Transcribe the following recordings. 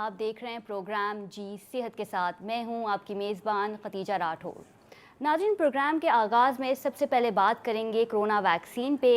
आप देख रहे हैं प्रोग्राम जी सेहत के साथ। मैं हूं आपकी मेज़बान खतीजा राठौर। नाज़रीन, प्रोग्राम के आगाज़ में सबसे पहले बात करेंगे कोरोना वैक्सीन पे।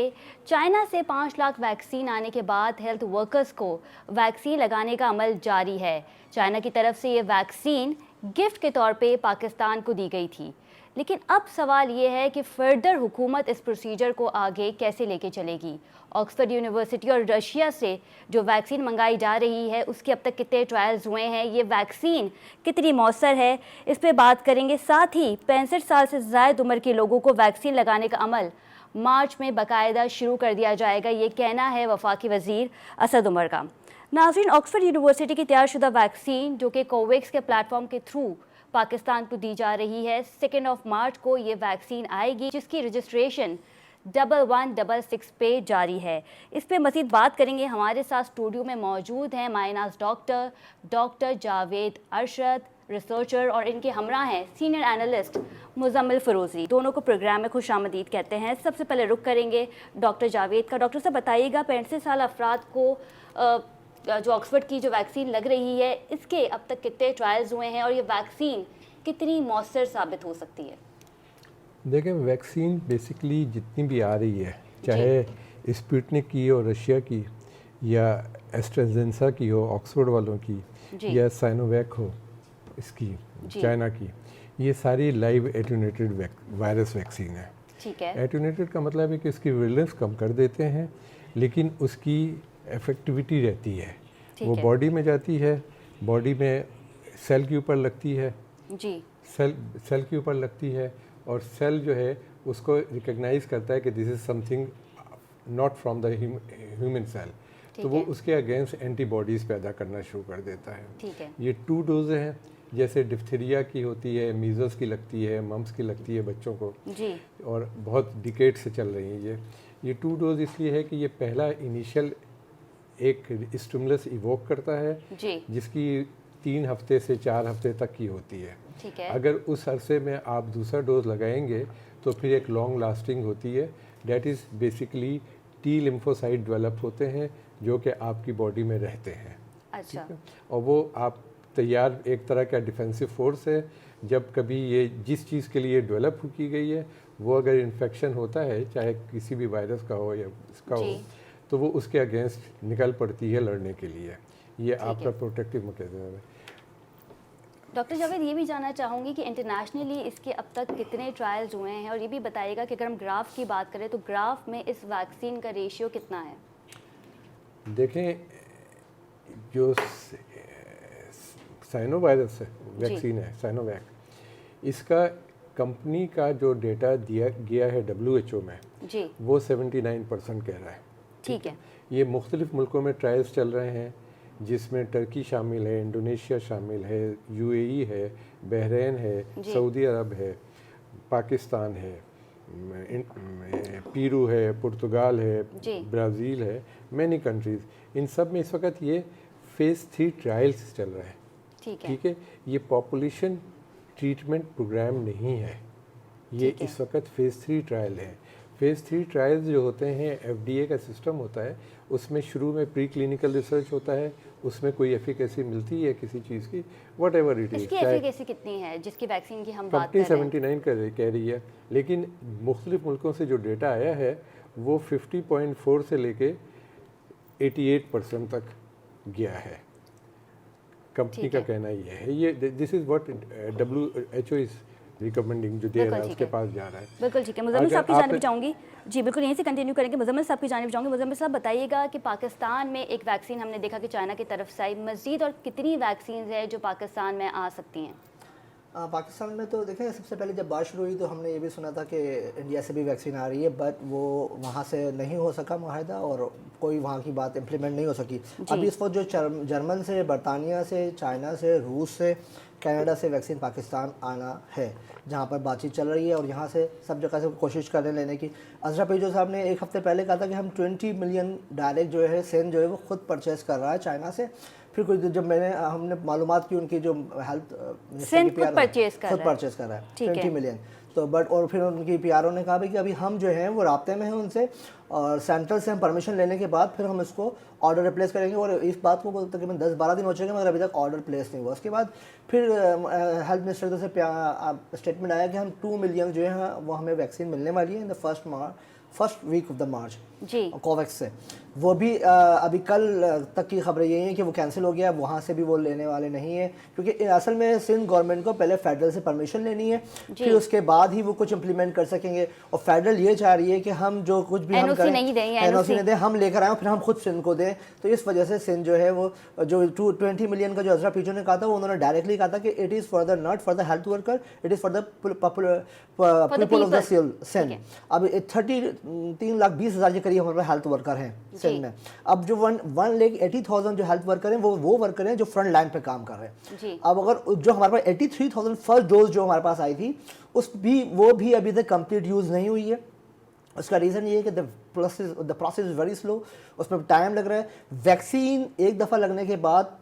चाइना से 5 लाख वैक्सीन आने के बाद हेल्थ वर्कर्स को वैक्सीन लगाने का अमल जारी है। चाइना की तरफ से ये वैक्सीन गिफ्ट के तौर पे पाकिस्तान को दी गई थी, लेकिन अब सवाल ये है कि फर्दर हुकूमत इस प्रोसीजर को आगे कैसे लेके चलेगी। ऑक्सफोर्ड यूनिवर्सिटी और रशिया से जो वैक्सीन मंगाई जा रही है उसके अब तक कितने ट्रायल्स हुए हैं, ये वैक्सीन कितनी मौसर है, इस पे बात करेंगे। साथ ही 65 साल से ज़ायद उम्र के लोगों को वैक्सीन लगाने का अमल मार्च में बाकायदा शुरू कर दिया जाएगा, ये कहना है वफाकी वज़ीर असद उमर का। नाज़रीन, ऑक्सफोर्ड यूनिवर्सिटी की तैयारशुदा वैक्सीन जो कि कोवैक्स के प्लेटफॉर्म के थ्रू पाकिस्तान को दी जा रही है, 2 मार्च को ये वैक्सीन आएगी, जिसकी रजिस्ट्रेशन 1166 पे जारी है। इस पे मज़ीद बात करेंगे। हमारे साथ स्टूडियो में मौजूद हैं मायनाज डॉक्टर जावेद अरशद, रिसर्चर, और इनके हमरा हैं सीनियर एनालिस्ट मुजम्मिल फ़रोज़ी। दोनों को प्रोग्राम में खुशामदीद कहते हैं। सबसे पहले रुख करेंगे डॉक्टर जावेद का। डॉक्टर साहब, बताइएगा 65 साल अफराद को जो ऑक्सफोर्ड की जो वैक्सीन लग रही है, इसके अब तक कितने ट्रायल्स हुए हैं और ये वैक्सीन कितनी मौसर साबित हो सकती है? देखें, वैक्सीन बेसिकली जितनी भी आ रही है, चाहे स्पुतनिक की हो रशिया की, या एस्ट्राजेनेका की हो ऑक्सफोर्ड वालों की, या साइनोवैक हो इसकी चाइना की, ये सारी लाइव एटेन्यूएटेड वायरस वैक्सीन है। ठीक है। एटेन्यूएटेड का मतलब है कि इसकी विरुलेंस कम कर देते हैं, लेकिन उसकी इफेक्टिविटी रहती है। वो बॉडी में जाती है, बॉडी में सेल के ऊपर लगती है जी, सेल के ऊपर लगती है, और सेल जो है उसको रिकग्नाइज करता है कि this is something not from the human cell, तो वो उसके अगेंस्ट एंटीबॉडीज़ पैदा करना शुरू कर देता है। ठीक है। ये 2 डोज हैं, जैसे डिप्थीरिया की होती है, मीज़ल्स की लगती है, मम्स की लगती है बच्चों को जी, और बहुत डिकेड से चल रही है। ये 2 डोज इसलिए है कि ये पहला इनिशियल एक स्टिमुलस इवोक करता है जी, जिसकी 3 हफ्ते से 4 हफ्ते तक की होती है। ठीक है। अगर उस अरसे में आप दूसरा डोज लगाएंगे तो फिर एक लॉन्ग लास्टिंग होती है। That is basically T lymphocyte develop होते हैं जो कि आपकी बॉडी में रहते हैं। अच्छा। और वो आप तैयार एक तरह का डिफेंसिव फोर्स है। जब कभी ये जिस चीज़ के लिए डेवलप की गई है वो अगर इन्फेक्शन होता है, चाहे किसी भी वायरस का हो या इसका हो, तो वो उसके अगेंस्ट निकल पड़ती है लड़ने के लिए। ये आपका प्रोटेक्टिव मैकेनिज्म है। डॉक्टर जावेद, ये भी जानना चाहूँगी कि इंटरनेशनली इसके अब तक कितने ट्रायल्स हुए हैं, और ये भी बताइएगा कि अगर हम ग्राफ की बात करें तो ग्राफ में इस वैक्सीन का रेशियो कितना है? देखें, जो साइनोवायरस वैक्सीन है साइनोवैक, इसका कंपनी का जो डेटा दिया गया है WHO में जी, वो 79% कह रहा है। ठीक है। ये मुख्तलिफ मुल्कों में ट्रायल्स चल रहे हैं, जिसमें टर्की शामिल है, इंडोनेशिया शामिल है, UAE है, बहरीन है, सऊदी अरब है, पाकिस्तान है, पेरू है, पुर्तगाल है, ब्राज़ील है, मैनी कंट्रीज़। इन सब में इस वक्त ये फेज़ 3 ट्रायल्स चल रहे हैं। ठीक है। ये पॉपुलेशन ट्रीटमेंट प्रोग्राम नहीं है, ये इस वक्त फेज़ 3 ट्रायल है। फेज़ 3 ट्रायल्स जो होते हैं, FDA का सिस्टम होता है, उसमें शुरू में प्री क्लिनिकल रिसर्च होता है, उसमें कोई एफिकेसी मिलती है किसी चीज़ की, वट एवर इट इज़। इसकी एफिकेसी कितनी है जिसकी वैक्सीन की हम बात कर रहे हैं? 79 कह रही है, लेकिन मुख्तलिफ मुल्कों से जो डेटा आया है वो 50.4 से लेके 88% तक गया है। कंपनी का कहना ये है, ये this is what WHO is recommending, जो दे रहा है उसके पास जा रहा है। बिल्कुल ठीक है। मुजम्मिल साहब की जानिब चाहूँगी। जी बिल्कुल, यहीं से कंटिन्यू करेंगे। मुजम्मिल साहब की जानिब चाहूँगी। मुजम्मिल साहब, बताइएगा कि पाकिस्तान में एक वैक्सीन हमने देखा कि चाइना की तरफ से आई, मज़ीद और कितनी वैक्सीन है जो पाकिस्तान में आ सकती हैं? पाकिस्तान में तो देखें, सबसे पहले जब बात शुरू हुई तो हमने ये भी सुना था कि इंडिया से भी वैक्सीन आ रही है, बट वो वहाँ से नहीं हो सका मुआहदा और कोई वहाँ की बात इम्प्लीमेंट नहीं हो सकी। अभी इस वक्त जो जर्मन से, बरतानिया से, चाइना से, रूस से, कनाडा से वैक्सीन पाकिस्तान आना है, जहाँ पर बातचीत चल रही है और यहाँ से सब जगह से कोशिश कर रहे हैं लेने की। अजरा पेजो साहब ने 1 हफ्ते पहले कहा था कि हम 20 मिलियन डायरेक्ट जो है सेन जो है वो खुद परचेज़ कर रहा है चाइना से, फिर कुछ जब हमने मालूमात की उनकी जो हेल्थ सिंध खुद परचेज कर रहा है 20 मिलियन। तो बट और फिर उनकी पीआरओ ने कहा भाई कि अभी हम जो हैं वो राब्ते में हैं उनसे, और सेंट्रल से हम परमिशन लेने के बाद फिर हम इसको ऑर्डर रिप्लेस करेंगे। और इस बात को तकरीबन 10-12 दिन हो चुके मगर अभी तक ऑर्डर प्लेस नहीं हुआ। उसके बाद फिर हेल्थ मिनिस्टर से स्टेटमेंट आया कि हम 2 मिलियन जो है वो हमें वैक्सीन मिलने वाली है in the first week of the March जी कोवैक्स से। वो भी अभी कल तक की खबरें यही हैं कि वो कैंसिल हो गया, वहाँ से भी वो लेने वाले नहीं है, क्योंकि असल में सिंध गवर्नमेंट को पहले फेडरल से परमिशन लेनी है, फिर उसके बाद ही वो कुछ इम्प्लीमेंट कर सकेंगे। और फेडरल ये चाह रही है कि हम जो कुछ भी हम करें एनओसी नहीं दें, हम लेकर आए फिर हम खुद सिंध को दें। तो इस वजह से सिंध जो है वो जो 20 मिलियन का जो अजरा पीछे ने कहा था, वो उन्होंने डायरेक्टली कहा था कि it is for the not for the health worker, it is for the people of the Sindh. अब 3,20,000 के करीब हमारे हेल्थ वर्कर हैं सिंध में। अब जो 1,80,000 जो हेल्थ वर्कर हैं वो वर्कर हैं जो फ्रंट लाइन पे काम कर रहे हैं। अब अगर जो हमारे पास 83,000 फर्स्ट डोज जो हमारे पास आई थी वो भी अभी तक कंप्लीट यूज़ नहीं हुई है। उसका रीज़न ये है कि the process is very slow, उसमें टाइम लग रहा है। वैक्सीन एक दफ़ा लगने के बाद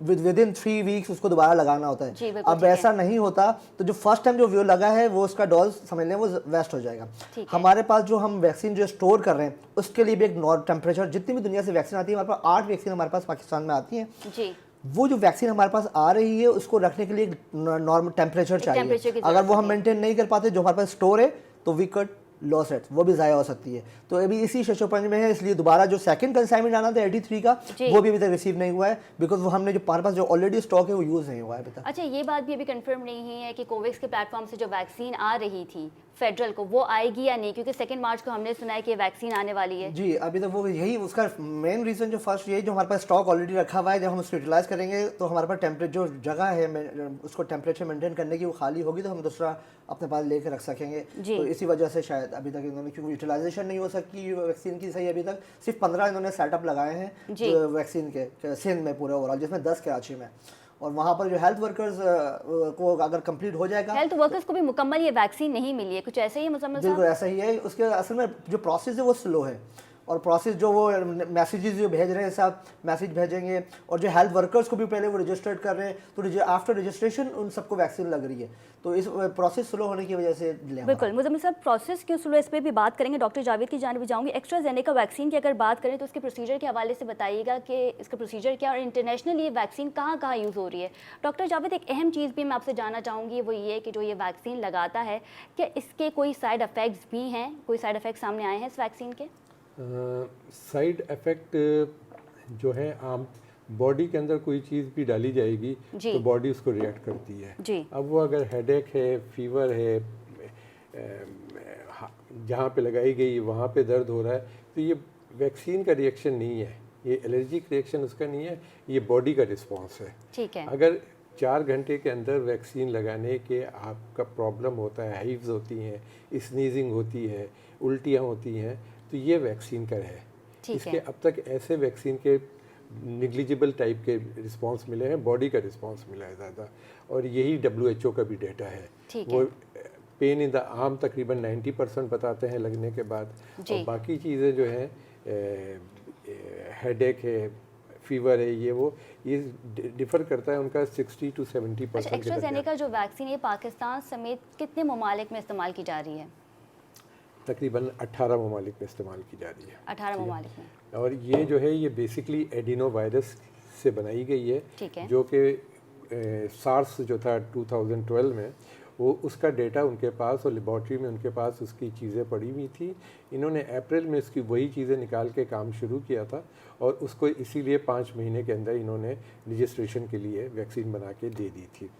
विद इन 3 वीक्स उसको दोबारा लगाना होता है। अब ऐसा नहीं होता, तो जो फर्स्ट टाइम जो लगा है वो उसका डोज समझ लें वो वेस्ट हो जाएगा। हमारे पास जो हम वैक्सीन जो स्टोर कर रहे हैं उसके लिए भी एक नॉर्मल टेम्परेचर, जितनी भी दुनिया से वैक्सीन आती है हमारे पास 8 वैक्सीन हमारे पास पाकिस्तान में आती हैं। वो जो वैक्सीन हमारे पास आ रही है उसको रखने के लिए एक नॉर्मल टेम्परेचर चाहिए। अगर वो हम मेंटेन नहीं कर पाते जो हमारे पास स्टोर है तो वी कट लॉस रेट वो भी ज़ाया हो सकती है। तो अभी इसी शशोपंज में है, इसलिए दोबारा जो सेकंड कंसाइनमेंट आना था 83 का वो भी अभी तक रिसीव नहीं हुआ है, बिकॉज वो हमने जो हमारे पास जो ऑलरेडी स्टॉक है वो यूज़ नहीं हुआ है अभी तक। अच्छा, ये बात भी अभी कंफर्म नहीं है कि कोवैक्स के प्लेटफॉर्म से जो वैक्सीन आ रही थी फेडरल को वो आएगी या नहीं, क्योंकि 2 मार्च को हमने सुना है कि वैक्सीन आने वाली है। जी अभी तक वो यही उसका मेन रीज़न जो फर्स्ट यही जो हमारे पास स्टॉक ऑलरेडी रखा हुआ है, जब हम उसको यूटिलाइज करेंगे तो हमारे पास टेम्परेचर जो जगह है उसको टेम्परेचर मेंटेन करने की वो खाली होगी, तो हम दूसरा अपने पास लेकर रख सकेंगे। तो इसी वजह से शायद अभी तक इन्होंने, क्योंकि यूटिलाइजेशन नहीं हो सकी वैक्सीन की सही अभी तक, सिर्फ 15 इन्होंने सेटअप लगाए हैं वैक्सीन के सिंध में पूरे ओवरऑल, जिसमें 10 कराची में। और वहाँ पर जो हेल्थ वर्कर्स को अगर कंप्लीट हो जाएगा, हेल्थ वर्कर्स को भी मुकम्मल ये वैक्सीन नहीं मिली है, कुछ ऐसे ही मुजम्मिल साहब? बिल्कुल ऐसा ही है। उसके असल में जो प्रोसेस है वो स्लो है, और प्रोसेस जो वो मैसेजेस जो भेज रहे हैं सब मैसेज भेजेंगे, और जो हेल्थ वर्कर्स को भी पहले वो रजिस्टर्ड कर रहे हैं, तो आफ्टर रजिस्ट्रेशन उन सबको वैक्सीन लग रही है। तो इस प्रोसेस स्लो होने की वजह से बिल्कुल मुजम्मिल साहब प्रोसेस क्यों स्लो, इस पर भी बात करेंगे। डॉक्टर जावेद की जानिब जाऊंगी। एस्ट्राजेनेका वैक्सीन की अगर बात करें तो उसके प्रोसीजर के हवाले से बताइएगा कि इसका प्रोसीजर क्या और इंटरनेशनल ये वैक्सीन कहाँ कहाँ यूज़ हो रही है। डॉक्टर जावेद, एक अहम चीज़ भी मैं आपसे जानना चाहूँगी, वो ये कि जो ये वैक्सीन लगाता है क्या इसके कोई साइड इफ़ेक्ट्स भी हैं, कोई साइड इफ़ेक्ट सामने आए हैं इस वैक्सीन के? साइड इफ़ेक्ट जो है आम बॉडी के अंदर कोई चीज़ भी डाली जाएगी तो बॉडी उसको रिएक्ट करती है। अब वो अगर हेडेक है, फीवर है, जहाँ पे लगाई गई वहाँ पे दर्द हो रहा है, तो ये वैक्सीन का रिएक्शन नहीं है, ये एलर्जिक रिएक्शन उसका नहीं है, ये बॉडी का रिस्पॉन्स है। ठीक है। अगर 4 घंटे के अंदर वैक्सीन लगाने के आपका प्रॉब्लम होता है, हाइव्स होती हैं, स्नीजिंग होती है, उल्टियाँ होती हैं, तो ये वैक्सीन का है। इसके अब तक ऐसे वैक्सीन के निग्लिजिबल टाइप के रिस्पांस मिले हैं, बॉडी का रिस्पांस मिला है ज़्यादा, और यही WHO का भी डेटा है। वो पेन इन द आर्म तकरीबन 90% बताते हैं लगने के बाद, और बाकी चीज़ें जो हैं हेडेक है, फीवर है, ये डिफ़र करता है उनका 60 to 70%। एस्ट्राजेनेका जो वैक्सीन है पाकिस्तान समेत कितने ममालिक में इस्तेमाल की जा रही है? तकरीबन 18 ममालिक में इस्तेमाल की जा रही है। 18 ममालिक में। और ये जो है ये बेसिकली एडिनो वायरस से बनाई गई है, जो कि सार्स जो था 2012 में, वो उसका डेटा उनके पास और लेबॉर्ट्री में उनके पास उसकी चीज़ें पड़ी हुई थी। इन्होंने अप्रैल में इसकी वही चीज़ें निकाल के काम शुरू किया था, और उसको इसीलिए 5 महीने के अंदर इन्होंने रजिस्ट्रेशन के लिए वैक्सीन बना के दे दी थी।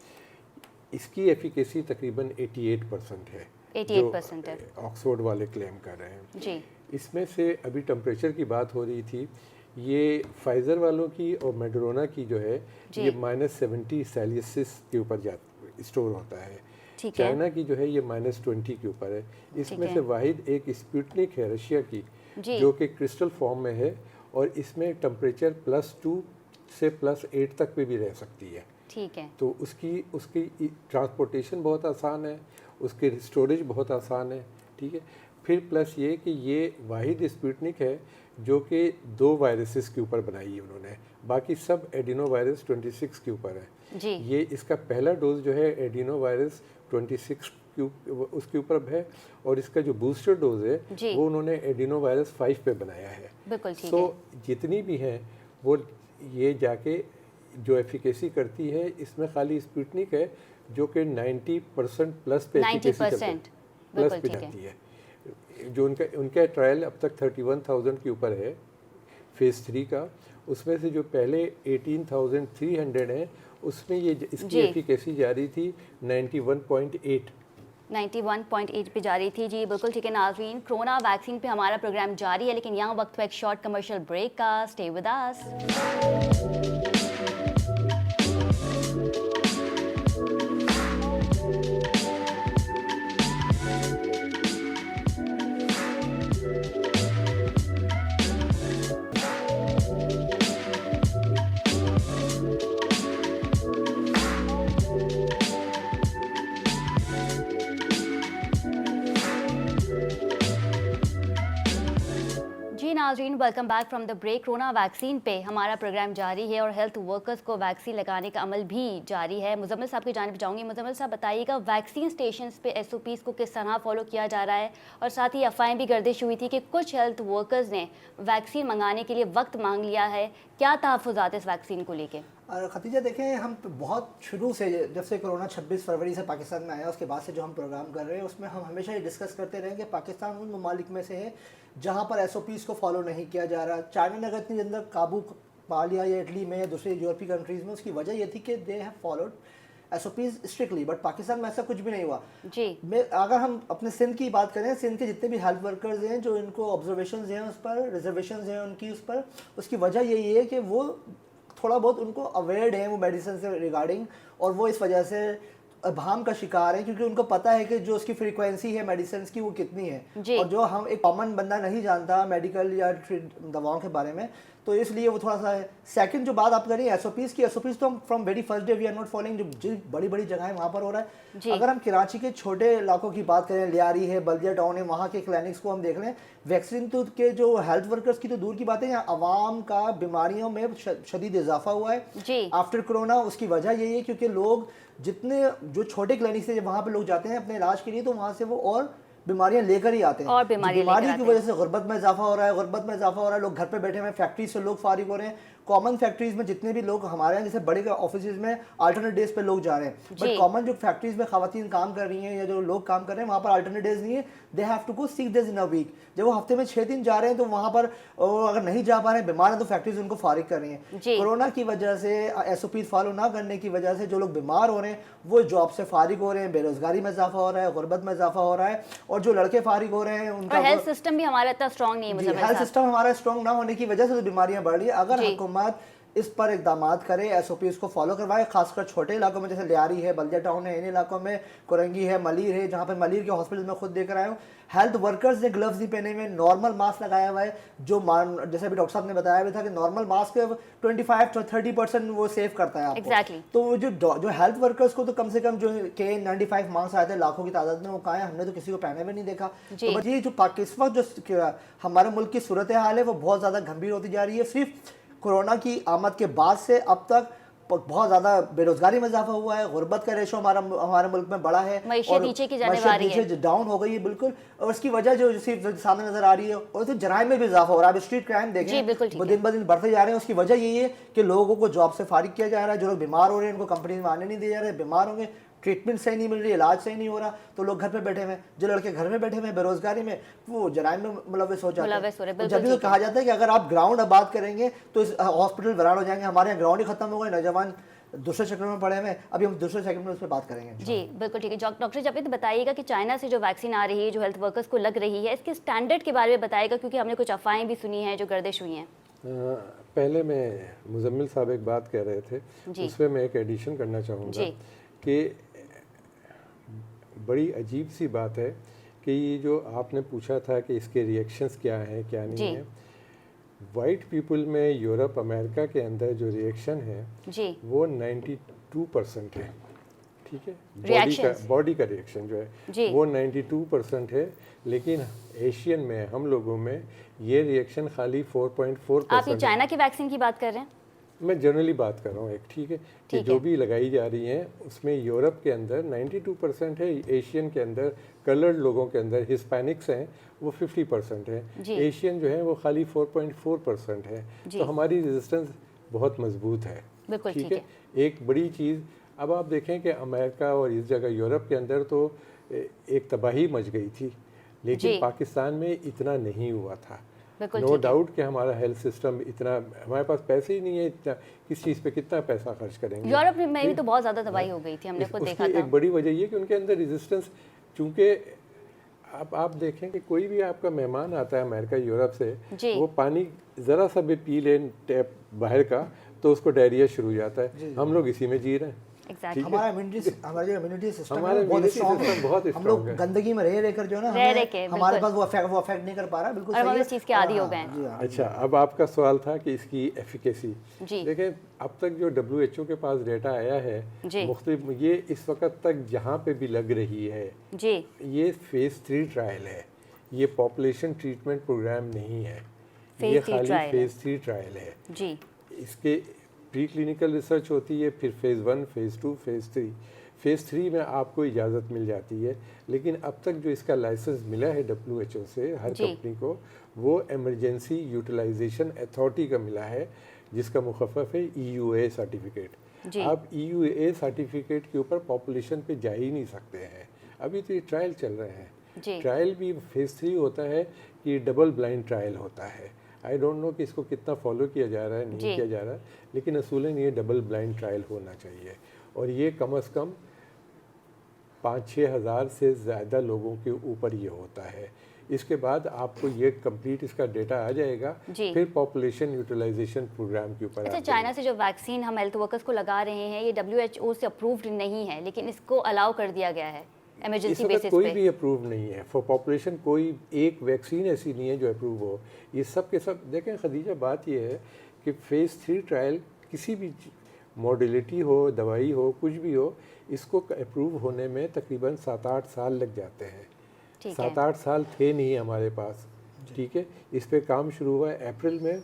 इसकी एफिकेसी तकरीबन 88% है, 88% है, ऑक्सफोर्ड वाले क्लेम कर रहे हैं जी। इसमें से अभी टेम्परेचर की बात हो रही थी, ये फाइज़र वालों की और मेडरोना की जो है ये -70 सेल्सियस के ऊपर स्टोर होता है। चाइना की जो है ये -20 के ऊपर है। इसमें से वाहिद एक स्पुतनिक है रशिया की, जो कि क्रिस्टल फॉर्म में है, और इसमें टेम्परेचर +2 से +8 तक पे भी रह सकती है। ठीक है। तो उसकी ट्रांसपोर्टेशन बहुत आसान है, उसके स्टोरेज बहुत आसान है। ठीक है। फिर प्लस ये कि ये वाहिद स्पुतनिक है जो कि 2 वायरसेस के ऊपर बनाई है उन्होंने, बाकी सब एडिनो वायरस 26 के ऊपर है जी। ये इसका पहला डोज जो है एडिनो वायरस 26 उसके ऊपर है, और इसका जो बूस्टर डोज है वो उन्होंने एडिनो वायरस 5 पे बनाया है। बिल्कुल ठीक तो है। जितनी भी हैं वो ये जाके जो एफिकेसी करती है, इसमें खाली स्पुतनिक है जो कि 90% प्लस पे एफिकेसी प्लस पे जाती है। जो उनका ट्रायल अब तक 31,000 के ऊपर है फेज़ 3 का, उसमें से जो पहले 18,300 है उसमें ये इसकी एफिकेसी जा रही थी 91.8 पे जा रही थी। जी बिल्कुल ठीक है नाज़रीन, कोरोना वैक्सीन पे हमारा प्रोग्राम जारी है, लेकिन यहाँ वक्त है एक शॉर्ट कमर्शियल ब्रेक का। Stay with us. नाज़रीन welcome back from the break. Corona vaccine पे हमारा प्रोग्राम जारी है और हेल्थ वर्कर्स को वैक्सीन लगाने का अमल भी जारी है। मुजम्मिल साहब की जानिब जाऊंगी। मुजम्मिल साहब बताइएगा वैक्सीन स्टेशंस पे SOPs को किस तरह फॉलो किया जा रहा है, और साथ ही अफवाहें भी गर्दिश हुई थी कि कुछ हेल्थ वर्कर्स ने वैक्सीन मंगाने के लिए वक्त मांग लिया है, क्या तहफ़्फ़ुज़ात इस वैक्सीन को लेके? खतीजा देखें, हम बहुत शुरू से जब से कोरोना 26 फरवरी से पाकिस्तान में आया उसके बाद से जो हम प्रोग्राम कर रहे हैं उसमें हम हमेशा ये डिस्कस करते रहे कि पाकिस्तान उन ममालिक में से है जहाँ पर SOPs को फॉलो नहीं किया जा रहा। चाइना ने अगर इतनी अंदर काबू पा लिया या इटली में या दूसरे यूरोपीय कंट्रीज़ में, उसकी वजह ये थी कि they have followed SOPs strictly, but Pakistan में ऐसा कुछ भी नहीं हुआ जी। अगर हम अपने सिंध की बात करें, सिंध के जितने भी हेल्थ वर्कर्स हैं जो इनको ऑब्जर्वेशन हैं उस पर, रिजर्वेशन हैं उनकी उस पर, उसकी वजह यही है कि वो थोड़ा बहुत उनको अवेयर्ड है वो मेडिसिन से रिगार्डिंग, और वो इस वजह से अभाम का शिकार है क्योंकि उनको पता है कि जो उसकी फ्रीक्वेंसी है मेडिसिन की वो कितनी है, और जो हम एक कॉमन बंदा नहीं जानता मेडिकल या दवाओं के बारे में, तो इसलिए वो थोड़ा सा है। सेकंड जो बात आप करें SOPs की, SOPs तो हम from very first day we are not following, जो बड़ी बड़ी जगह है वहाँ पर हो रहा है। अगर हम कराची के छोटे इलाकों की बात करें, लियारी है, बल्दिया टाउन है, वहाँ के क्लिनिक्स को हम देख लें, वैक्सीन तो के जो हेल्थ वर्कर्स की तो दूर की बात है, यहाँ आवाम का बीमारियों में शदीद इजाफा हुआ है आफ्टर कोरोना। उसकी वजह यही है क्योंकि लोग जितने जो छोटे क्लिनिक से वहाँ पर लोग जाते हैं अपने इलाज के लिए, तो वहाँ से वो और बीमारियां लेकर ही आते हैं, और बीमारी की वजह से गुर्बत में इजाफा हो रहा है, गुर्बत में इजाफा हो रहा है। लोग घर पे बैठे हुए, फैक्ट्री से लोग फारिग हो रहे हैं। कॉमन फैक्ट्रीज में जितने भी लोग हमारे यहाँ जैसे बड़े ऑफिस में अल्टरनेट डेज पे लोग जा रहे हैं, बट कॉमन जो फैक्ट्रीज में खवातीन काम कर रही हैं या जो लोग काम कर रहे हैं वहाँ पर अल्टरनेट डेज नहीं है, they have to go 6 days in a week. जब वो हफ्ते में 6 दिन जा रहे हैं तो वहाँ पर अगर नहीं जा पा रहे हैं, बीमार हैं, तो फैक्ट्रीज उनको फारिग कर रही हैं। कोरोना की वजह से SOPs फॉलो ना करने की वजह से जो लोग बीमार हो रहे हैं वो जॉब से फारिग हो रहे हैं, बेरोजगारी में इजाफा हो रहा है, गुर्बत में इजाफा हो रहा है, और जो लड़के फारिग हो रहे हैं उनका हेल्थ सिस्टम भी हमारा इतना स्ट्रॉन्ग नहीं है। हेल्थ सिस्टम हमारा स्ट्रॉन्ग ना होने की वजह से तो बीमारियां बढ़ रही है। अगर हुकूमत इस पर इकदाम करे, SOPs को फॉलो करवाए, खासकर छोटे इलाकों में जैसे लियारी है, बल्दिया टाउन है, इन इलाकों में कोरंगी है, मलीर है, जहाँ पे मलीर के हॉस्पिटल में खुद देकर आया हूँ, हेल्थ वर्कर्स ने ग्लव्स नहीं पहने हुए, नॉर्मल मास्क लगाया हुआ है, जो जैसे अभी डॉक्टर साहब ने बताया भी था कि नॉर्मल मास्क 25-30% वो सेव करता है आपको। तो जो हेल्थ वर्कर्स को तो कम से कम जो KN95 मास्क आए थे लाखों की तादाद में, वो कहा है हमने तो किसी को पहने हुए नहीं देखा। तो बस ये जो पाकिस्तान जो हमारे मुल्क की सूरत हाल है वो बहुत ज़्यादा गंभीर होती जा रही है। सिर्फ कोरोना की आमद के बाद से अब तक बहुत ज़्यादा बेरोजगारी में इजाफा हुआ है, गुर्बत का रेशो हमारे मुल्क में बड़ा है, और नीचे डाउन हो गई है बिल्कुल। और उसकी वजह जो सामने नजर आ रही है, और तो जराइम में भी इजाफा हो रहा है। स्ट्रीट क्राइम देखें वो दिन ब दिन बढ़ते जा रहे हैं। उसकी वजह यही है कि लोगों को जॉब से फारिग किया जा रहा है, जो लोग बीमार हो रहे हैं उनको कंपनी में आने नहीं दिया जा रहा है, बीमार होंगे, ट्रीटमेंट सही नहीं मिल रही, इलाज सही नहीं हो रहा, तो लोग घर पे बैठे हुए, जो लड़के घर में बैठे हुए बेरोजगारी में, वो जराइम में मुलव्वस हो जाते हैं। जब भी तो कहा जाता है कि अगर आप ग्राउंड आबाद करेंगे तो इस हॉस्पिटल वीरान हो जाएंगे। हमारे यहाँ ग्राउंड ही खत्म हो गए, नौजवान दूसरे चक्र में पड़े हुए। अभी हम दूसरे सेकंड में उस पर बात करेंगे। जी बिल्कुल ठीक है। डॉक्टर जब तो बताइएगा कि चाइना से जो वैक्सीन आ रही है, जो हेल्थ वर्कर्स को लग रही है, इसके स्टैंडर्ड के बारे में बताइएगा, क्योंकि हमने कुछ अफवाहें भी सुनी हैं जो गर्दिश हुई हैं। पहले मैं मुजम्मिल साहब एक बात कह रहे थे, उसमें मैं एक एडिशन करना चाहूँगा कि बड़ी अजीब सी बात है कि ये जो आपने पूछा था कि इसके रिएक्शंस क्या हैं क्या नहीं है, वाइट पीपल में यूरोप अमेरिका के अंदर जो रिएक्शन है वो 92% है, ठीक है, Reactions. बॉडी का रिएक्शन जो जी। है वो 92% है, लेकिन एशियन में हम लोगों में ये रिएक्शन खाली 4.4%। आप ये चाइना की वैक्सीन की बात कर रहे हैं? मैं जनरली बात कर रहा हूँ एक, ठीक है, कि जो भी लगाई जा रही हैं उसमें यूरोप के अंदर 92% है, एशियन के अंदर कलर्ड लोगों के अंदर हिस्पैनिक्स हैं वो 50% है, एशियन जो है वो खाली 4.4% है। तो हमारी रेजिस्टेंस बहुत मजबूत है, ठीक है। एक बड़ी चीज़ अब आप देखें कि अमेरिका और इस जगह यूरोप के अंदर तो एक तबाही मच गई थी, लेकिन पाकिस्तान में इतना नहीं हुआ था। नो डाउट कि हमारा हेल्थ सिस्टम इतना, हमारे पास पैसे ही नहीं है इतना, किस चीज़ पे कितना पैसा खर्च करेंगे। यूरोप में भी तो बहुत ज़्यादा तबाही हो गई थी, हमने खुद देखा था। एक बड़ी वजह ये कि उनके अंदर रेजिस्टेंस, चूँकि आप देखें कि कोई भी आपका मेहमान आता है अमेरिका यूरोप से, वो पानी ज़रा सा भी पी ले टैप बाहर का तो उसको डायरिया शुरू हो जाता है। हम लोग इसी में जी रहे हैं। Exactly. हमारा इम्यूनिटी सिस्टम बहुत स्ट्रॉन्ग है। हम लोग गंदगी में रह जो है ना, हमारे पास वो अफेक्ट नहीं कर पा रहा। बिल्कुल सही है, इस चीज़ के आदी हो गए हैं। अच्छा, अब आपका सवाल था कि इसकी एफिकेसी। देखें, अब तक जो WHO के पास डेटा आया है मुख्तलिफ, ये इस वक्त तक जहाँ पे भी लग रही है ये फेज़ 3 ट्रायल है, ये पॉपुलेशन ट्रीटमेंट प्रोग्राम नहीं है, ये खाली फेज़ 3 ट्रायल है। इसके प्री क्लिनिकल रिसर्च होती है, फिर फेज़ 1, फेज़ 2, फेज़ 3। फेज़ 3 में आपको इजाज़त मिल जाती है, लेकिन अब तक जो इसका लाइसेंस मिला है WHO से हर कंपनी को, वो एमरजेंसी यूटिलाइजेशन अथॉरिटी का मिला है, जिसका मुखफ़फ़ है EUA सर्टिफिकेट। आप EUA सर्टिफिकेट के ऊपर पॉपुलेशन पे जा ही नहीं सकते हैं, अभी तो ये ट्रायल चल रहे हैं। ट्रायल भी फेज़ 3 होता है कि डबल ब्लाइंड ट्रायल होता है। आई डोंट नो कि इसको कितना फॉलो किया जा रहा है, नहीं किया जा रहा है, लेकिन असूलन ये डबल ब्लाइंड ट्रायल होना चाहिए, और ये कम से कम 5-6 हज़ार से ज़्यादा लोगों के ऊपर ये होता है। इसके बाद आपको ये कंप्लीट इसका डेटा आ जाएगा, फिर पॉपुलेशन यूटिलाइजेशन प्रोग्राम के ऊपर। अच्छा, चाइना से जो वैक्सीन हम हेल्थ वर्कर्स को लगा रहे हैं, ये WHO से अप्रूव्ड नहीं है, लेकिन इसको अलाउ कर दिया गया है इमरजेंसी बेसिस पे। कोई भी अप्रूव नहीं है फॉर पॉपुलेशन, कोई एक वैक्सीन ऐसी नहीं है जो अप्रूव हो। ये सब के सब देखें खदीजा, बात ये है कि फेज़ 3 ट्रायल किसी भी मॉडलिटी हो, दवाई हो, कुछ भी हो, इसको अप्रूव होने में तकरीबन 7-8 साल लग जाते हैं। 7-8 साल थे नहीं हमारे पास, ठीक है। इस पे काम शुरू हुआ अप्रैल में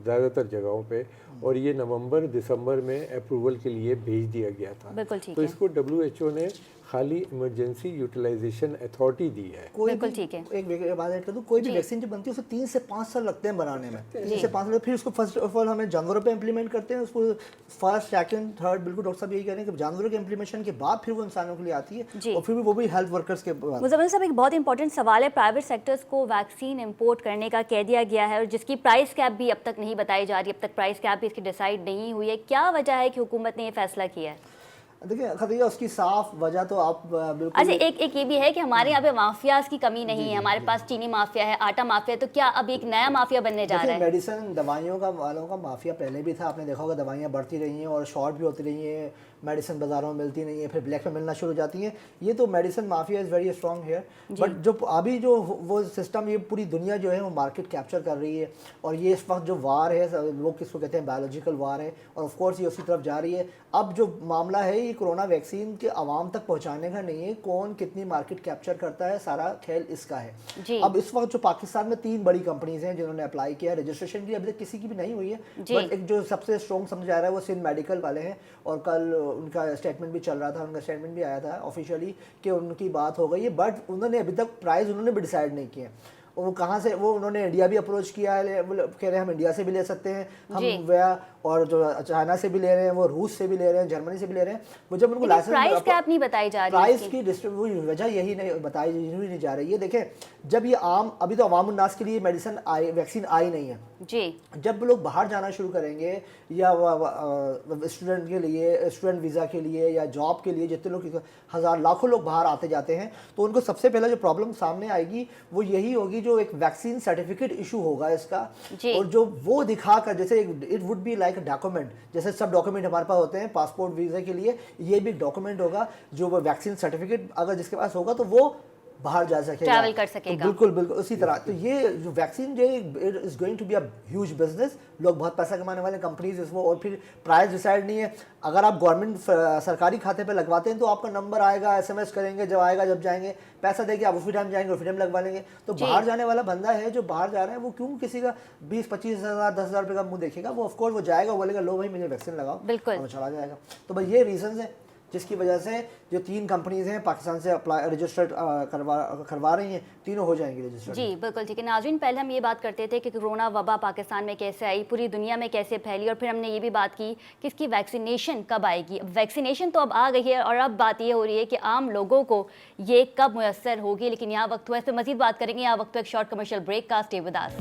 ज़्यादातर जगहों पे, और ये नवंबर दिसंबर में अप्रूवल के लिए भेज दिया गया था। तो इसको WHO ने खाली इमरजेंसी यूटिलाइजेशन अथॉरिटी दी है। बिल्कुल ठीक है। एक बात ऐड कर दूं, कोई भी वैक्सीन जो बनती है उसको 3 से 5 साल लगते हैं बनाने में। 3 से 5 साल, फिर उसको फर्स्ट ऑफ ऑल हमें जानवरों पे इम्प्लीमेंट करते हैं, उसको फर्स्ट, सेकंड, थर्ड, बिल्कुल डॉक्टर साहब यही कह रहे हैं कि जानवरों के इम्प्लीमेशन के बाद फिर वो इंसानों के लिए आती है, और फिर भी वो भी हेल्थ वर्कर्स के बाद। मुज़म्मिल साहब, एक बहुत इंपॉर्टेंट सवाल है, प्राइवेट सेक्टर्स को वैक्सीन इंपोर्ट करने का कह दिया गया है, और जिसकी प्राइस कैप भी अब तक नहीं बताई जा रही, अब तक प्राइस कैप भी इसकी डिसाइड नहीं हुई है। क्या वजह है कि हुकूमत ने ये फैसला किया है? देखिए खदीजा, उसकी साफ वजह तो आप बिल्कुल। अच्छा, एक ये भी है कि हमारे यहाँ पे माफियाज की कमी नहीं है, हमारे पास चीनी माफिया है, आटा माफिया है, तो क्या अब एक नया माफिया बनने जा रहा है? मेडिसिन दवाइयों का वालों का माफिया पहले भी था, आपने देखा होगा, दवाइयाँ बढ़ती रही हैं और शॉर्ट भी होती रही हैं, मेडिसिन बाज़ारों में मिलती नहीं है, फिर ब्लैक में मिलना शुरू हो जाती हैं। ये तो medicine mafia is very strong है, बट जो अभी जो वो सिस्टम, ये पूरी दुनिया जो है वो मार्केट कैप्चर कर रही है, और ये इस वक्त जो वार है, लोग किसको कहते हैं, बायोलॉजिकल वार है, और ऑफ कोर्स ये उसी तरफ जा रही है। अब जो मामला है ये कोरोना वैक्सीन के आवाम तक पहुंचाने का नहीं है, कौन कितनी मार्केट कैप्चर करता है, सारा खेल इसका है। अब इस वक्त जो पाकिस्तान में 3 बड़ी कंपनीज हैं जिन्होंने अप्लाई किया, रजिस्ट्रेशन की अभी तक किसी की भी नहीं हुई है, बट एक जो सबसे स्ट्रॉन्ग समझा जा रहा है वो सिंध मेडिकल वाले हैं, और कल उनका स्टेटमेंट भी चल रहा था, उनका स्टेटमेंट भी आया था ऑफिशियली कि उनकी बात हो गई है, बट उन्होंने अभी तक प्राइस उन्होंने भी डिसाइड नहीं किया। वो कहाँ से, वो उन्होंने इंडिया भी अप्रोच किया है, वो कह रहे हैं हम इंडिया से भी ले सकते हैं, हम वया, और जो चाइना से भी ले रहे हैं, वो रूस से भी ले रहे हैं, जर्मनी से भी ले रहे हैं। वो जब उनको लाइसेंस, प्राइस कैप नहीं बताई जा रही, प्राइस की डिस्ट्रीब्यूशन वजह यही नहीं बताई नहीं जा रही है। देखें, जब ये आम, अभी तो अवाम उन्नास के लिए मेडिसिन आई, वैक्सीन आई नहीं है जी, जब लोग बाहर जाना शुरू करेंगे, या स्टूडेंट के लिए, स्टूडेंट वीज़ा के लिए, या जॉब के लिए, जितने लोग, हज़ार लाखों लोग बाहर आते जाते हैं, तो उनको सबसे पहले जो प्रॉब्लम सामने आएगी वो यही होगी, जो एक वैक्सीन सर्टिफिकेट इशू होगा इसका, और जो वो दिखाकर, जैसे it would be like document, जैसे सब डॉक्यूमेंट हमारे पास होते हैं पासपोर्ट वीज़ा के लिए, ये भी डॉक्यूमेंट होगा, जो वो वैक्सीन सर्टिफिकेट अगर जिसके पास होगा, तो वो बाहर जा सकेगा, ट्रैवल कर सकेगा। तो बिल्कुल बिल्कुल उसी तरह। तो ये जो वैक्सीन जो is going to be a huge business, लोग बहुत पैसा कमाने वाले कंपनीज इसमें, और फिर प्राइस डिसाइड नहीं है। अगर आप गवर्नमेंट सरकारी खाते पे लगवाते हैं तो आपका नंबर आएगा, SMS करेंगे, जब आएगा जब जाएंगे पैसा देके आप उसी टाइम जाएंगे, उसी टाइम लगवा लेंगे। तो बाहर जाने वाला बंदा है जो बाहर जा रहा है वो क्यों किसी का 20-25 हज़ार 10,000 रुपये का मुंह देखेगा? वो ऑफकोर्स वो जाएगा, वो बोलेगा लो भाई मुझे वैक्सीन लगाओ, बिल्कुल, और वो चला जाएगा। तो भाई ये रीजन है जिसकी वजह से जो 3 कंपनीज हैं पाकिस्तान से अप्लाई रजिस्टर्ड करवा रही हैं, तीनों हो जाएंगी रजिस्टर्ड। जी बिल्कुल ठीक है। नाज़रीन, पहले हम ये बात करते थे कि कोरोना वबा पाकिस्तान में कैसे आई, पूरी दुनिया में कैसे फैली, और फिर हमने ये भी बात की कि इसकी वैक्सीनेशन कब आएगी। वैक्सीनेशन तो अब आ गई है और अब बात ये हो रही है कि आम लोगों को ये कब मुयस्सर होगी। लेकिन यहाँ वक्त हुआ है, इस पर मजीद बात करेंगे। यहाँ वक्त हुआ एक शॉर्ट कमर्शियल ब्रेक का। Stay with us.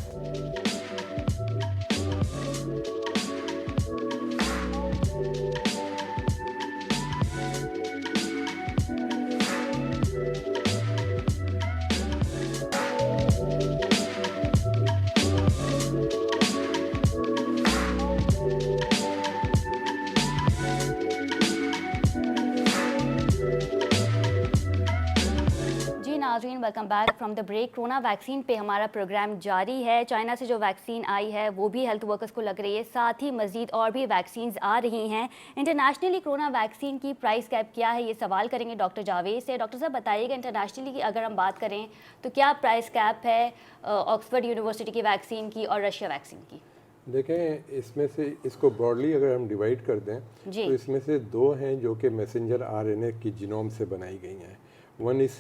नाज़रीन, welcome back from the break. Corona vaccine पे हमारा प्रोग्राम जारी है। चाइना से जो वैक्सीन आई है वो भी हेल्थ वर्कर्स को लग रही है, साथ ही मज़ीद और भी वैक्सीन आ रही हैं। इंटरनेशनली कोरोना वैक्सीन की प्राइस कैप क्या है, ये सवाल करेंगे डॉक्टर जावेद से। डॉक्टर साहब बताइएगा, इंटरनेशनली की अगर हम बात करें तो क्या प्राइस कैप है ऑक्सफोर्ड यूनिवर्सिटी की वैक्सीन की और रशिया वैक्सीन की? देखें, इसमें से इसको ब्रॉडली अगर हम डिवाइड कर दें तो इसमें से 2 हैं जो कि मैसेंजर RNA की जीनोम से बनाई गई हैं। One is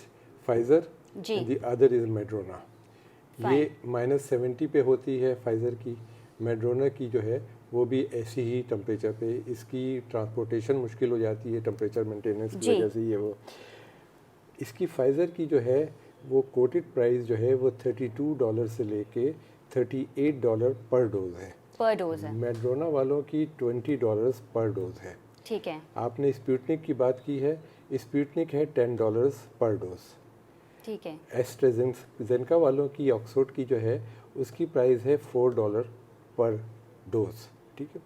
Pfizer, the other is Moderna. ये -70 पे होती है फाइज़र की। मेड्रोना की जो है वो भी ऐसी ही टेम्परेचर पे, इसकी ट्रांसपोर्टेशन मुश्किल हो जाती है टेम्परेचर मेंटेनेंस की वजह से। ये वो इसकी फाइज़र की जो है वो कोटेड प्राइस जो है वो $32 से लेके $38 पर डोज है। मेड्रोना वालों की $20 पर डोज है। ठीक है। आपने स्पुतनिक की बात की है, स्पुतनिक है $10 पर डोज। ठीक है। एस्ट्राजेनेका वालों की ऑक्सफोर्ड की जो है उसकी प्राइस है $4 पर डोज। ठीक है।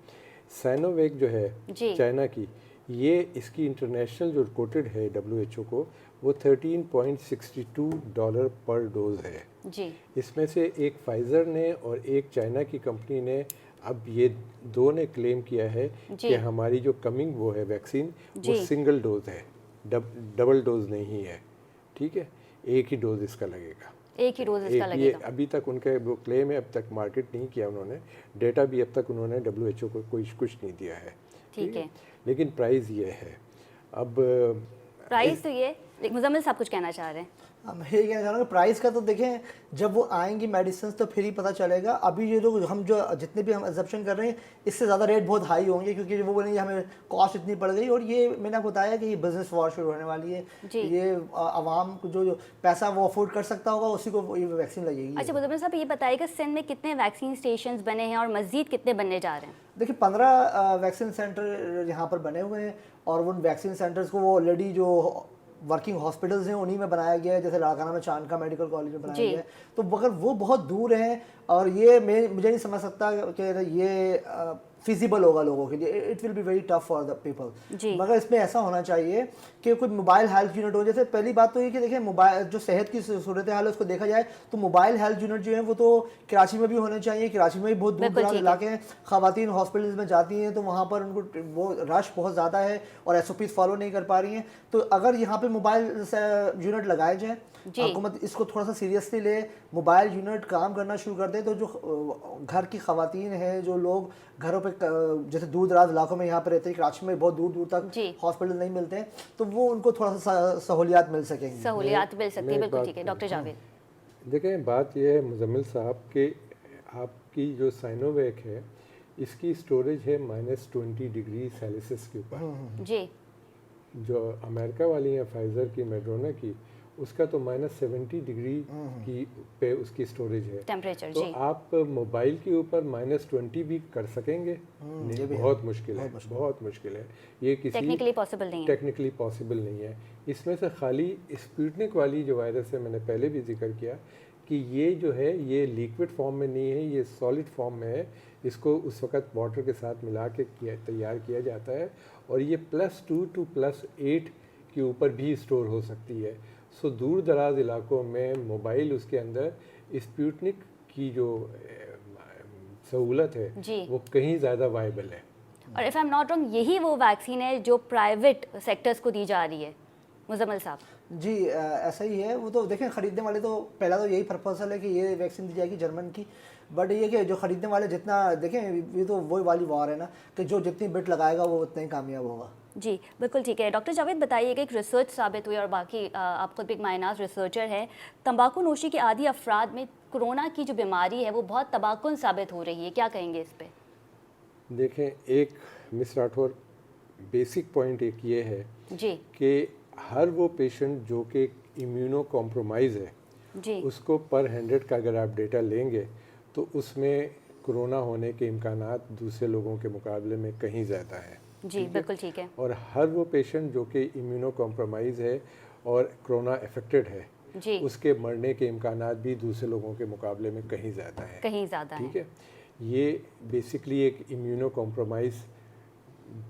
साइनोवैक जो है चाइना की, ये इसकी इंटरनेशनल जो कोटेड है WHO को, वो $13.62 पर डोज है जी। इसमें से एक फाइज़र ने और एक चाइना की कंपनी ने, अब ये 2 ने क्लेम किया है कि हमारी जो कमिंग वो है वैक्सीन वो सिंगल डोज है, डबल डोज नहीं है। ठीक है, एक ही डोज इसका लगेगा, एक ही डोज इसका लगेगा। ये अभी तक उनका वो क्लेम है, अब तक मार्केट नहीं किया उन्होंने, डेटा भी अब तक उन्होंने WHO को कुछ नहीं दिया है। ठीक है, लेकिन प्राइस ये है। अब प्राइस तो ये, मुजम्मिल साहब कुछ कहना चाह रहे हैं? मैं ये कहना चाह रहा हूँ प्राइस का तो देखें, जब वो आएंगी मेडिसिन तो फिर ही पता चलेगा। अभी ये जो हम जितने भी हम एग्जप्शन कर रहे हैं इससे ज़्यादा रेट बहुत हाई होंगे, क्योंकि वो बोलेंगे हमें कॉस्ट इतनी पड़ गई। और ये मैंने आपको बताया कि ये बिजनेस वॉर शुरू होने वाली है। ये आवाम को जो पैसा वो अफोर्ड कर सकता होगा उसी को ये वैक्सीन लगेगी। अच्छा मुजम्मिल साहब, ये बताइएगा सिंध में कितने वैक्सीन स्टेशन बने हैं और मज़ीद कितने बनने जा रहे हैं? देखिए 15 वैक्सीन सेंटर यहाँ पर बने हुए हैं, और उन वैक्सीन सेंटर्स को वो ऑलरेडी जो वर्किंग हॉस्पिटल्स हैं उन्हीं में बनाया गया है। जैसे लाड़काना में चांदका मेडिकल कॉलेज में बनाया गया है। तो अगर वो बहुत दूर हैं और ये मुझे नहीं समझ सकता कि ये फिजिबल होगा लोगों के लिए। It will be very tough for the people. मगर इसमें ऐसा होना चाहिए कि कोई मोबाइल हेल्थ यूनिट हो। जैसे पहली बात तो ये कि देखिए मोबाइल जो सेहत की सूरत हाल है उसको देखा जाए तो मोबाइल हेल्थ यूनिट जो है वो तो कराची में भी होने चाहिए। कराची में भी बहुत दूर दराज इलाके हैं, ख़वातीन हॉस्पिटल्स में जाती हैं तो वहाँ पर उनको वो रश बहुत ज़्यादा है और SOPs फॉलो नहीं कर पा रही हैं। तो अगर यहाँ पर मोबाइल यूनिट लगाए जाएँ, हुकूमत इसको थोड़ा सा सीरियसली ले, मोबाइल यूनिट काम करना शुरू कर दे, तो जो घर की ख़वातीन हैं, जो लोग घरों पे जैसे दूर दराज इलाकों में यहाँ पर रहते हैं, कराची में बहुत दूर दूर तक हॉस्पिटल नहीं मिलते हैं, तो वो उनको थोड़ा सा सहूलियात मिल सकेंगी। सहूलियात मिल सकती है, बिल्कुल ठीक है। डॉक्टर जावेद, देखें बात यह है मुजम्मिल साहब के, आपकी जो साइनोवैक है इसकी स्टोरेज है -20 डिग्री सेल्सियस के ऊपर जी। जो अमेरिका वाली है फाइज़र की, मेड्रोना की, उसका तो -70 डिग्री की पे उसकी स्टोरेज है टेम्परेचर। तो आप मोबाइल के ऊपर -20 भी कर सकेंगे? नहीं, बहुत मुश्किल है, बहुत मुश्किल है। ये किसी टेक्निकली पॉसिबल नहीं है। टेक्निकली पॉसिबल नहीं है। इसमें से खाली स्पुतनिक वाली जो वायरस है, मैंने पहले भी जिक्र किया कि ये जो है ये लिक्विड फॉर्म में नहीं है, ये सॉलिड फॉर्म में है। इसको उस वक़्त वाटर के साथ मिला के तैयार किया जाता है और ये +2 to +8 के ऊपर भी स्टोर हो सकती है। सो दूर दराज इलाकों में मोबाइल उसके अंदर स्पुतनिक की जो सहूलत है वो कहीं ज़्यादा वायबल है। और if I am not wrong यही वो वैक्सीन है जो प्राइवेट सेक्टर्स को दी जा रही है मुजम्मिल साहब? जी ऐसा ही है। वो तो देखें खरीदने वाले तो पहला तो यही पर्पसल है कि ये वैक्सीन दी जाएगी जर्मन की, बट ये कि जो खरीदने वाले जितना देखें ये तो वही वाली वार है ना कि जो जितनी बिट लगाएगा वो उतना ही कामयाब होगा। जी बिल्कुल ठीक है। डॉक्टर जावेद बताइएगा, एक रिसर्च साबित हुई और बाकी आप खुद भी एक मायनाज रिसर्चर हैं, तंबाकू नोशी के आदी अफराद में कोरोना की जो बीमारी है वो बहुत तबाहकुन साबित हो रही है, क्या कहेंगे इस पे? देखें, एक मिस राठौर बेसिक पॉइंट एक ये है जी कि हर वो पेशेंट जो कि इम्यूनो कॉम्प्रोमाइज़ है जी उसको पर 100 का अगर आप डेटा लेंगे तो उसमें कोरोना होने के इम्कानात दूसरे लोगों के मुकाबले में कहीं ज़्यादा है। जी बिल्कुल ठीक है। और हर वो पेशेंट जो कि इम्यूनो कॉम्प्रोमाइज़ है और कोरोना अफेक्टेड है जी उसके मरने के इम्कानात भी दूसरे लोगों के मुकाबले में कहीं ज़्यादा है। कहीं ज़्यादा ठीक है। ये बेसिकली एक इम्यूनो कॉम्प्रोमाइज़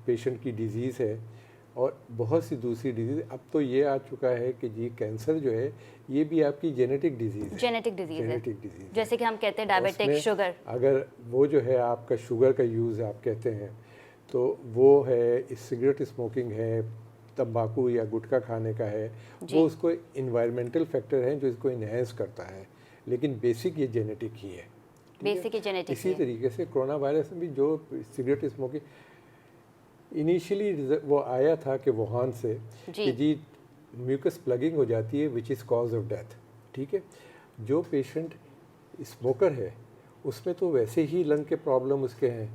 पेशेंट की डिज़ीज़ है। और बहुत सी दूसरी डिजीज़, अब तो ये आ चुका है कि जी कैंसर जो है ये भी आपकी जेनेटिक डिजीज़ है। जेनेटिक डिजीज़ है, डिजीज़ जैसे कि हम कहते हैं डायबिटिक शुगर। अगर वो जो है आपका शुगर का यूज़ आप कहते हैं तो वो है, सिगरेट स्मोकिंग है, तंबाकू या गुटखा खाने का है, वो उसको इन्वायरमेंटल फैक्टर है जो इसको इन्हेंस करता है, लेकिन बेसिक ये जेनेटिक ही है। Basic genetic. इसी तरीके से कोरोना वायरस में भी जो सिगरेट स्मोकिंग इनिशियली वो आया था कि वुहान से कि जी म्यूकस प्लगिंग हो जाती है which is cause of death. ठीक है। जो पेशेंट स्मोकर है उसमें तो वैसे ही लंग के प्रॉब्लम उसके हैं,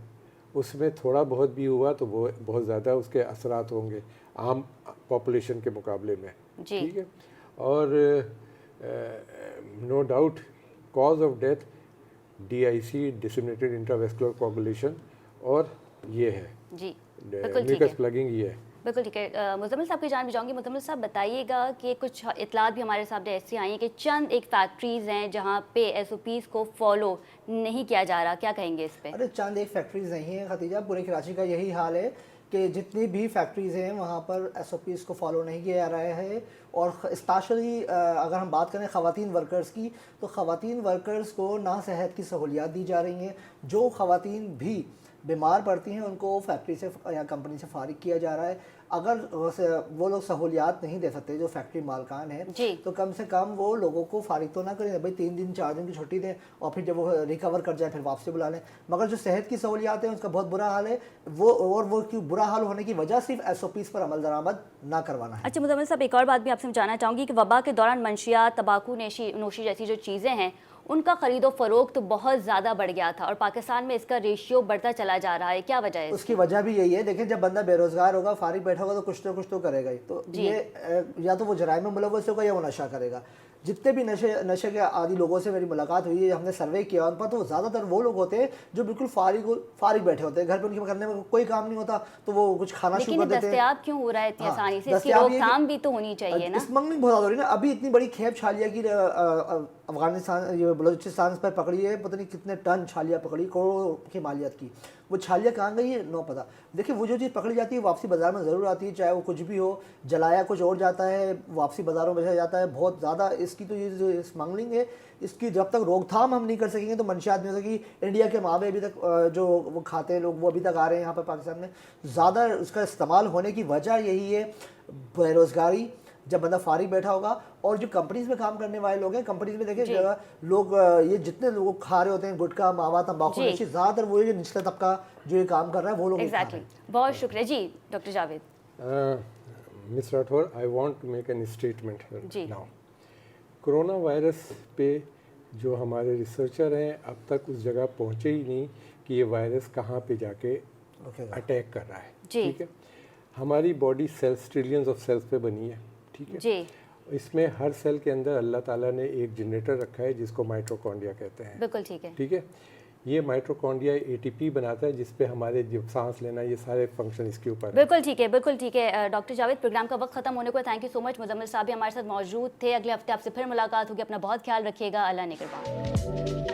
उसमें थोड़ा बहुत भी हुआ तो वो बहुत ज़्यादा उसके असरात होंगे आम पॉपुलेशन के मुकाबले में। ठीक है। और no doubt cause of death DIC disseminated intravascular coagulation और ये है जी म्यूकस प्लगिंग ये है। बिल्कुल ठीक है। मुजम्मिल साहब की जान भी जाऊँगी। मुजम्मिल साहब बताइएगा कि कुछ इतलात भी हमारे सामने ऐसी आई हैं कि चंद एक फैक्ट्रीज़ हैं जहाँ पे SOPs को फॉलो नहीं किया जा रहा, क्या कहेंगे इस पे? अरे चंद एक फैक्ट्रीज़ नहीं है खतीजा, पूरे कराची का यही हाल है कि जितनी भी फैक्ट्रीज़ हैं वहाँ पर SOPs को फॉलो नहीं किया जा रहा है। और स्पेशली अगर हम बात करें ख़वातीन वर्कर्स की, तो ख़वातीन वर्कर्स को ना सेहत की सहूलियात दी जा रही हैं। जो ख़वातीन भी बीमार पड़ती हैं उनको फैक्ट्री से या कंपनी से फारिग किया जा रहा है। अगर वो लोग सहूलियात नहीं दे सकते जो फैक्ट्री मालकान हैं तो कम से कम वो लोगों को फारिग तो ना करें, भाई 3 दिन 4 दिन की छुट्टी दें और फिर जब वो रिकवर कर जाए फिर वापसी बुला लें। मगर जो सेहत की सहूलियात हैं उसका बहुत बुरा हाल है, वो क्यों बुरा हाल होने की वजह सिर्फ SOPs पर अमल दरामद ना करवाना है। अच्छा मुजम्मिल साहब, एक और बात भी आपसे जानना चाहूँगी कि वबा के दौरान मंशियात, तंबाकू नोशी जैसी जो चीज़ें हैं उनका ख़रीदो फ़रोख्त तो बहुत ज़्यादा बढ़ गया था और पाकिस्तान में इसका रेशियो बढ़ता चला जा रहा है, क्या वजह है? उसकी वजह भी यही है। देखिए, जब बंदा बेरोज़गार होगा, फारिग बैठा होगा तो कुछ तो करेगा ही। तो ये या तो वो जराइम में मुलव्वस होगा या वो नशा करेगा। जितने भी नशे के आदि लोगों से मेरी मुलाकात हुई है, हमने सर्वे किया उन पर, तो ज़्यादातर वो लोग होते हैं जो बिल्कुल फारिग बैठे होते हैं, घर पे उनके करने में कोई काम नहीं होता तो वो कुछ खाना शुरू कर देते हैं। दस्तयाब क्यों हो रहा है इतनी आसानी से? इसकी रोकथाम भी तो होनी चाहिए ना। स्मगलिंग बहुत ज़्यादा हो रही है ना। अभी इतनी बड़ी खेप छालिया की अफगानिस्तान ये बलूचिस्तान पर पकड़ी है, पता नहीं कितने टन छालिया पकड़ी, करोड़ों की मालियत की। वो छालिया कहाँ गई है नो पता। देखिए, वो जो चीज़ पकड़ी जाती है वापसी बाज़ार में ज़रूर आती है, चाहे वो कुछ भी हो। जलाया कुछ और जाता है, वापसी बाज़ारों में बेचा जाता है। बहुत ज़्यादा इसकी तो ये जो स्मगलिंग है इसकी जब तक रोकथाम हम नहीं कर सकेंगे तो मंशियात नहीं हो सकेगी। इंडिया के मावे अभी तक जो वो खाते हैं लोग वो अभी तक आ रहे हैं यहाँ पर पाकिस्तान में। ज़्यादा उसका इस्तेमाल होने की वजह यही है, बेरोज़गारी। जब बंदा फारिग बैठा होगा और जो कंपनीज में काम करने वाले लोग हैं, कंपनीज में देखिए लोग ये जितने लोग खा रहे होते हैं गुटखा, मावा, तंबाकू, ज़्यादातर वो जो निचला तबका जो ये काम कर रहा है वो लोग। एग्जैक्टली। बहुत शुक्रिया ji doctor Javed. Miss Rathore, I want to make an statement now. Corona virus पे जो हमारे रिसर्चर हैं अब तक उस जगह पहुँचे ही नहीं कि ये वायरस कहाँ पे जाके अटैक कर रहा है। ठीक है। हमारी body cells, trillions of cells पे बनी है। ठीक है जी। इसमें हर सेल के अंदर अल्लाह ताला ने एक जनरेटर रखा है जिसको माइटोकॉन्ड्रिया कहते हैं। बिल्कुल ठीक है। ठीक है। ये माइटोकॉन्ड्रिया ATP बनाता है जिसपे हमारे जब सांस लेना ये सारे फंक्शन इसके ऊपर। बिल्कुल ठीक है, बिल्कुल ठीक है। डॉक्टर जावेद, प्रोग्राम का वक्त खत्म होने को है। Thank you so much. Muzammil साहब भी हमारे साथ मौजूद थे। अगले हफ्ते आपसे फिर मुलाकात होगी। अपना बहुत ख्याल रखिएगा। अल्लाह निगहबान।